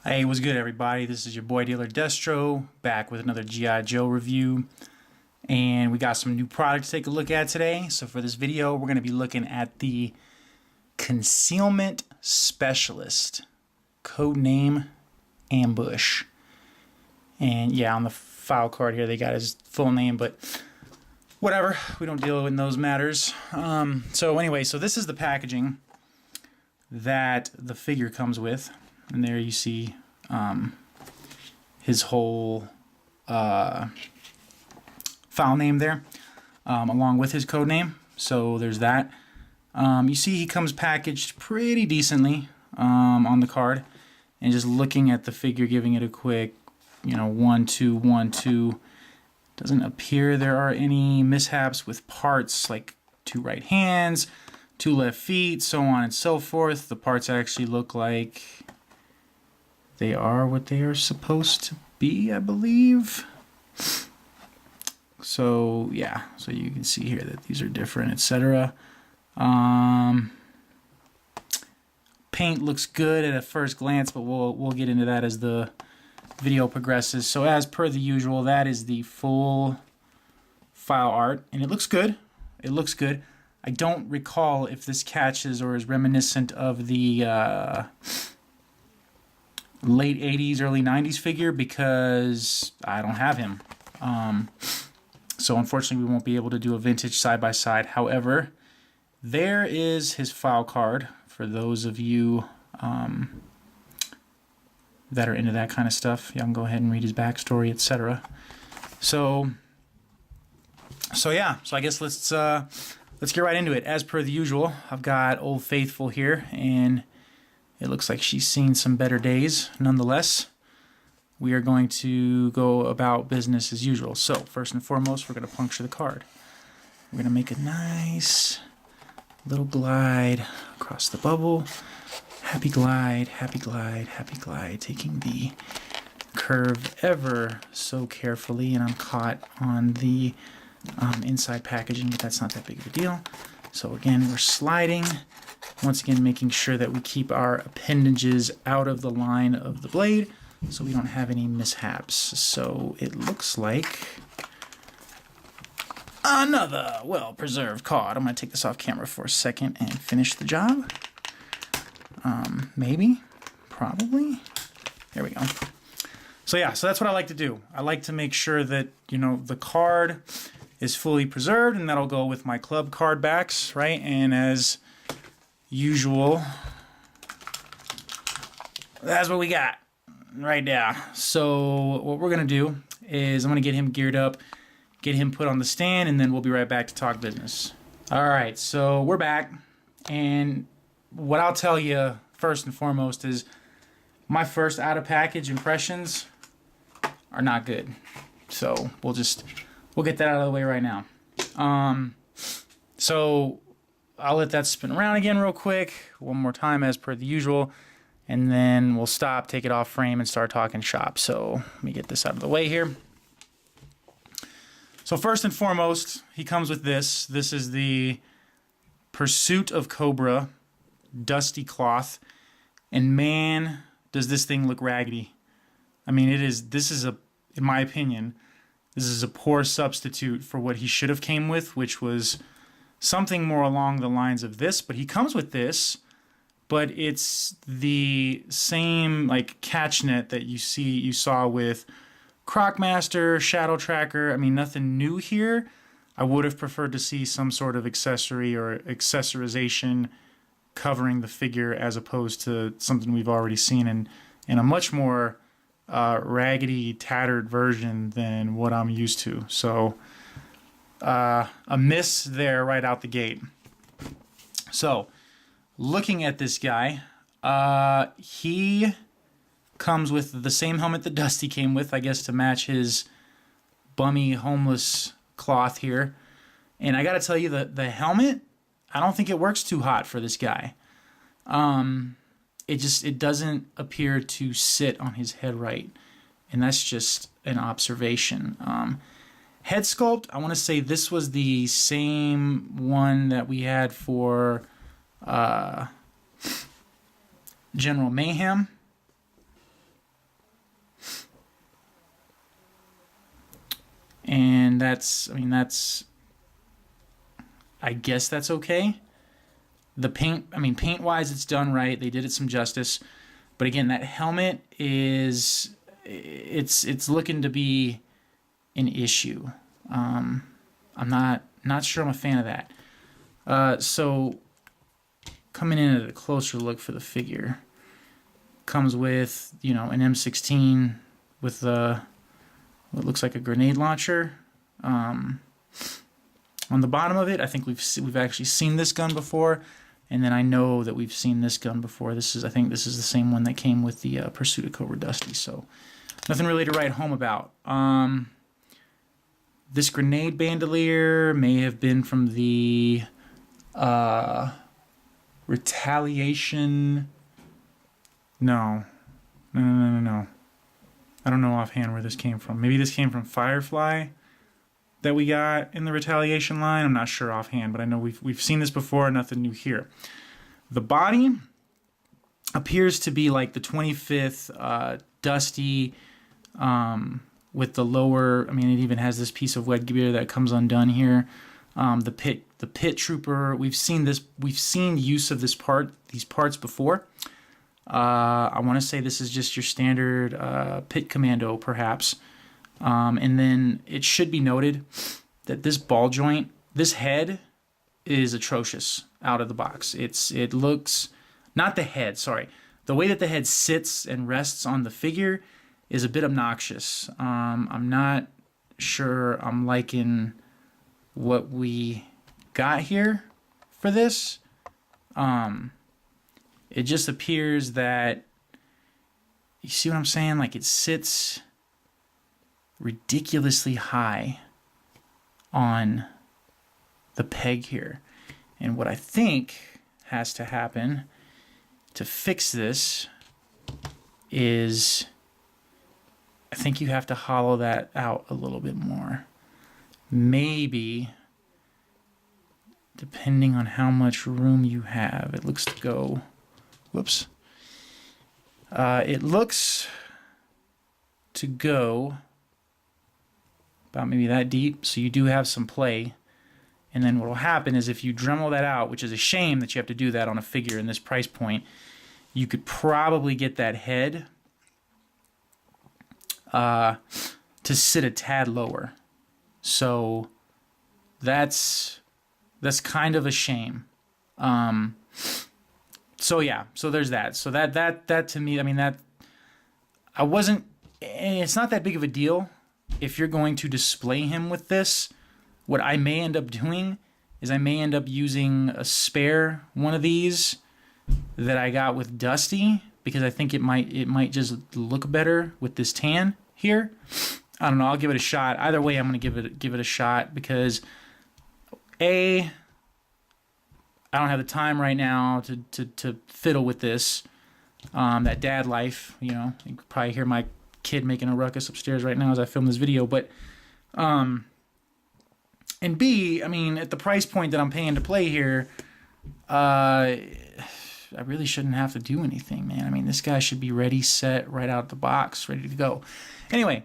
Hey, what's good, everybody? This is your boy Dealer Destro, back with another G.I. Joe review. And we got some new products to take a look at today. So for this video, we're going to be looking at the Concealment Specialist, codename Ambush. And yeah, on the file card here, they got his full name, but whatever. We don't deal with those matters. So anyway, so this is the packaging that the figure comes with. And there you see his whole file name there, along with his code name. So there's that. You see he comes packaged pretty decently on the card. And just looking at the figure, giving it a quick, 1, 2, 1, 2. Doesn't appear there are any mishaps with parts like 2 right hands, 2 left feet, so on and so forth. The parts actually look like they are what they are supposed to be, I believe. So yeah, so you can see here that these are different, etc. Paint looks good at a first glance, but we'll get into that as the video progresses. So as per the usual, that is the full file art, and it looks good. It looks good. I don't recall if this catches or is reminiscent of the late 80s, early 90s figure, because I don't have him. So unfortunately we won't be able to do a vintage side-by-side. However, there is his file card for those of you that are into that kind of stuff. You can go ahead and read his backstory, etc. So yeah, so I guess let's get right into it. As per the usual, I've got Old Faithful here, and it looks like she's seen some better days. Nonetheless, we are going to go about business as usual. So, first and foremost, we're going to puncture the card. We're going to make a nice little glide across the bubble. Happy glide, happy glide, happy glide. Taking the curve ever so carefully, and I'm caught on the inside packaging, but that's not that big of a deal. So again, we're sliding. Once again, making sure that we keep our appendages out of the line of the blade so we don't have any mishaps. So it looks like another well-preserved card. I'm going to take this off camera for a second and finish the job. Maybe, probably. There we go. So yeah, so that's what I like to do. I like to make sure that, the card is fully preserved, and that'll go with my club card backs, right? And as usual, that's what we got right now. So what we're gonna do is I'm gonna get him geared up, get him put on the stand, and then we'll be right back to talk business. All right, so we're back, and what I'll tell you first and foremost is my first out of package impressions are not good. So we'll get that out of the way right now. So I'll let that spin around again real quick, one more time as per the usual, and then we'll stop, take it off frame, and start talking shop. So let me get this out of the way here. So first and foremost, he comes with this. This is the Pursuit of Cobra Dusty Cloth, and man, does this thing look raggedy. I mean, in my opinion, this is a poor substitute for what he should have came with, which was something more along the lines of this. But he comes with this, but it's the same like catch net that you saw with Crocmaster, Shadow Tracker. I mean, nothing new here. I would have preferred to see some sort of accessory or accessorization covering the figure as opposed to something we've already seen in a much more raggedy, tattered version than what I'm used to. So a miss there right out the gate. So looking at this guy, he comes with the same helmet that Dusty came with, I guess, to match his bummy homeless cloth here. And I gotta tell you, the helmet, I don't think it works too hot for this guy. It doesn't appear to sit on his head right, and that's just an observation. Head sculpt, I want to say this was the same one that we had for General Mayhem. And that's, I mean, I guess that's okay. The paint, I mean, paint-wise, it's done right. They did it some justice. But again, that helmet is, it's looking to be an issue. I'm not sure I'm a fan of that. So coming in at a closer look for the figure, comes with, you know, an M16 with what looks like a grenade launcher. On the bottom of it, I think we've actually seen this gun before. And then I know that we've seen this gun before. I think this is the same one that came with the Pursuit of Cobra Dusty. So nothing really to write home about. This grenade bandolier may have been from the Retaliation. No. I don't know offhand where this came from. Maybe this came from Firefly that we got in the Retaliation line. I'm not sure offhand, but I know we've seen this before. Nothing new here. The body appears to be like the 25th Dusty, with the lower. I mean, it even has this piece of wet gear that comes undone here. The pit trooper. We've seen this. We've seen use of these parts before. I want to say this is just your standard pit commando, perhaps. And then it should be noted that this ball joint, this head, is atrocious out of the box. It looks, not the head, sorry. The way that the head sits and rests on the figure is a bit obnoxious. I'm not sure I'm liking what we got here for this. It just appears that, you see what I'm saying? Like, it sits ridiculously high on the peg here. And what I think has to happen to fix this is, I think you have to hollow that out a little bit more. Maybe, depending on how much room you have, it looks to go, whoops. It looks to go about maybe that deep, so you do have some play. And then what will happen is if you Dremel that out, which is a shame that you have to do that on a figure in this price point, you could probably get that head to sit a tad lower. So that's kind of a shame. So yeah, so there's that. So that to me, I mean, that I wasn't, it's not that big of a deal. If you're going to display him with this, what I may end up doing is I may end up using a spare one of these that I got with Dusty, because I think it might just look better with this tan here. I don't know, I'll give it a shot. Either way, I'm going to give it a shot, because I don't have the time right now to fiddle with this. That dad life, you know, you could probably hear my kid making a ruckus upstairs right now as I film this video, but and B, I mean, at the price point that I'm paying to play here, I really shouldn't have to do anything, man. I mean, this guy should be ready, set, right out the box, ready to go. Anyway,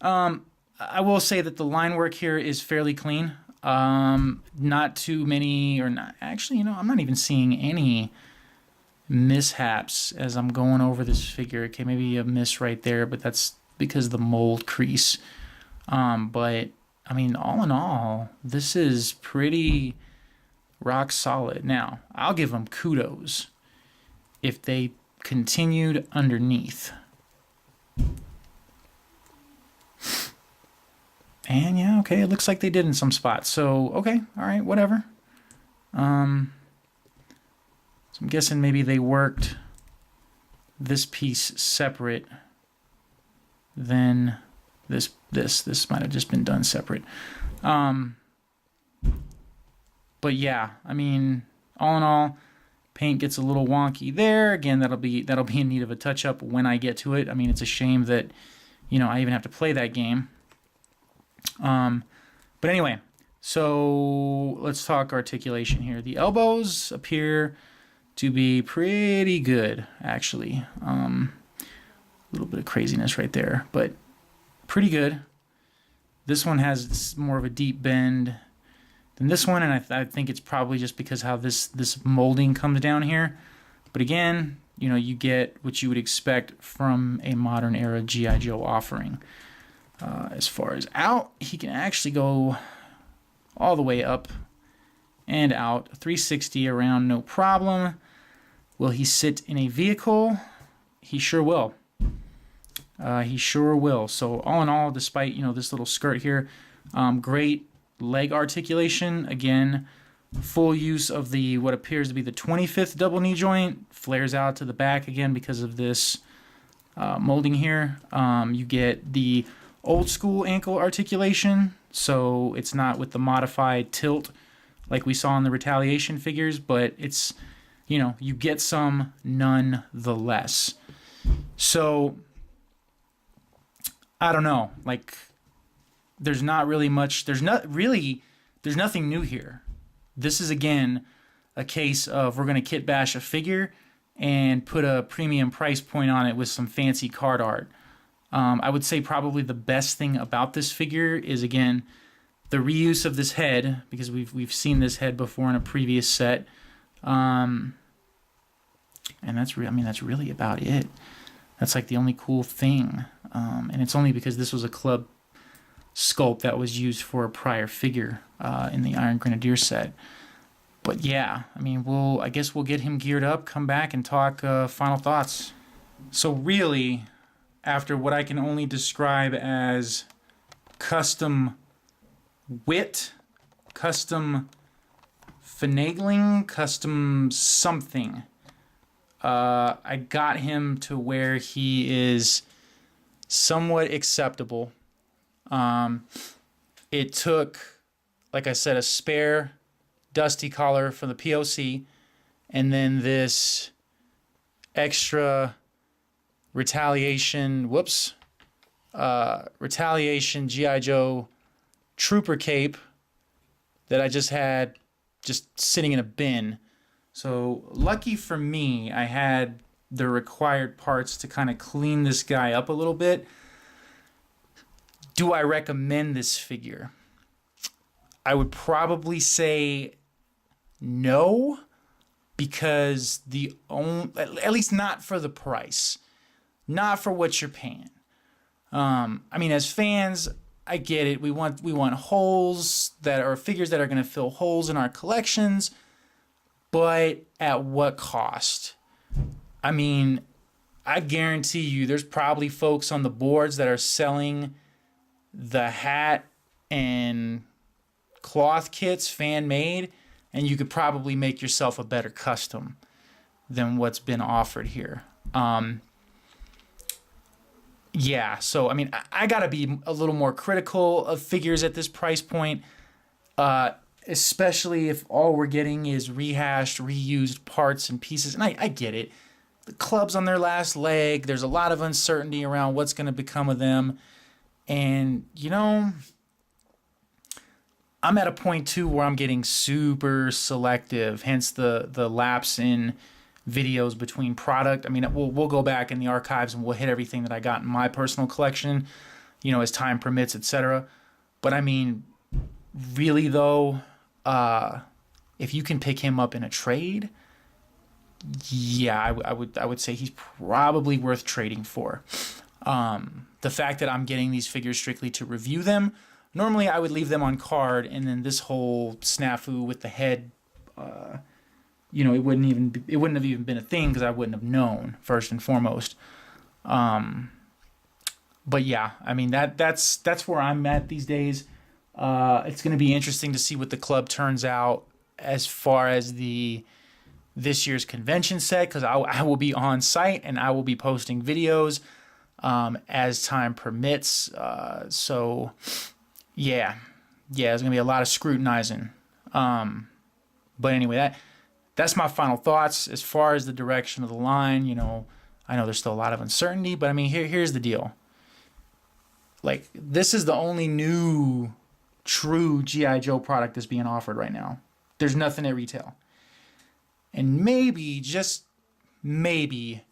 I will say that the line work here is fairly clean. Not too many, or not, actually, you know, I'm not even seeing any mishaps as I'm going over this figure. Okay, maybe a miss right there, but that's because of the mold crease. But I mean, all in all, this is pretty rock solid. Now, I'll give them kudos if they continued underneath. And yeah, okay, it looks like they did in some spots. So, okay, all right, whatever. So I'm guessing maybe they worked this piece separate than this might have just been done separate. But yeah, I mean, all in all, paint gets a little wonky there. Again, that'll be in need of a touch up when I get to it. I mean, it's a shame that, you know, I even have to play that game. But anyway, so let's talk articulation here. The elbows appear to be pretty good, actually. A little bit of craziness right there, but pretty good. This one has more of a deep bend than this one, and I think it's probably just because how this molding comes down here. But again, you know, you get what you would expect from a modern era G.I. Joe offering. As far as out, he can actually go all the way up and out, 360 around, no problem. Will he sit in a vehicle? He sure will. He sure will. So all in all, despite, you know, this little skirt here, great leg articulation. Again, full use of the what appears to be the 25th double knee joint. Flares out to the back again because of this molding here. You get the old school ankle articulation, so it's not with the modified tilt like we saw in the Retaliation figures, but it's, you know, you get some nonetheless. So I don't know, like there's not really much, there's nothing new here. This is again a case of we're going to kit bash a figure and put a premium price point on it with some fancy card art. I would say probably the best thing about this figure is, again, the reuse of this head, because we've seen this head before in a previous set. And that's really about it. That's like the only cool thing. And it's only because this was a club sculpt that was used for a prior figure in the Iron Grenadier set. But yeah, I mean, I guess we'll get him geared up, come back and talk final thoughts. So really, after what I can only describe as custom wit, custom finagling, custom something, I got him to where he is somewhat acceptable. It took, like I said, a spare Dusty collar from the POC, and then this extra Retaliation G.I. Joe Trooper cape that I just had sitting in a bin. So lucky for me, I had the required parts to kind of clean this guy up a little bit. Do I recommend this figure? I would probably say no, because at least not for the price, not for what you're paying. I mean, as fans, I get it. We want holes that are figures that are going to fill holes in our collections, but at what cost? I mean, I guarantee you, there's probably folks on the boards that are selling the hat and cloth kits fan made, and you could probably make yourself a better custom than what's been offered here. Yeah, so I mean, I gotta be a little more critical of figures at this price point, especially if all we're getting is rehashed, reused parts and pieces. And I get it. The club's on their last leg. There's a lot of uncertainty around what's going to become of them. And, you know, I'm at a point, too, where I'm getting super selective, hence the lapse in videos between product. I mean, we'll go back in the archives and we'll hit everything that I got in my personal collection, you know, as time permits, etc. But, I mean, really, though, if you can pick him up in a trade, yeah, I would say he's probably worth trading for. The fact that I'm getting these figures strictly to review them, normally I would leave them on card, and then this whole snafu with the head, you know, it wouldn't have even been a thing because I wouldn't have known, first and foremost. But yeah, I mean that's where I'm at these days. It's going to be interesting to see what the club turns out as far as this year's convention set, because I will be on site and I will be posting videos as time permits. So yeah, there's gonna be a lot of scrutinizing. But anyway, that's my final thoughts as far as the direction of the line. You know, I know there's still a lot of uncertainty, but I mean, here's the deal. Like, this is the only new true G.I. Joe product that's being offered right now. There's nothing at retail. And maybe, just maybe,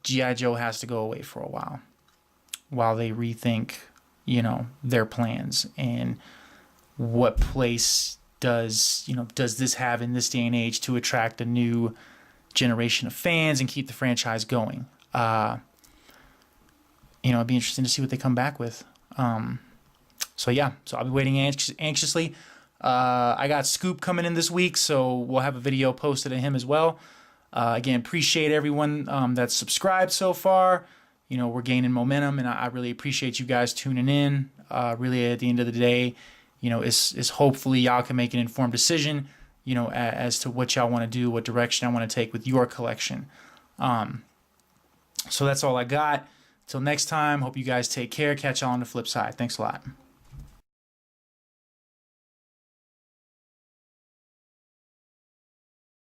G.I. Joe has to go away for a while they rethink, their plans, and what place does this have in this day and age to attract a new generation of fans and keep the franchise going. It'd be interesting to see what they come back with. So I'll be waiting anxiously. I got Scoop coming in this week, so we'll have a video posted of him as well. Again, appreciate everyone that's subscribed so far. We're gaining momentum, and I really appreciate you guys tuning in. Really, at the end of the day, is hopefully y'all can make an informed decision, as to what y'all want to do, what direction I want to take with your collection. So that's all I got. Till next time, hope you guys take care. Catch y'all on the flip side. Thanks a lot.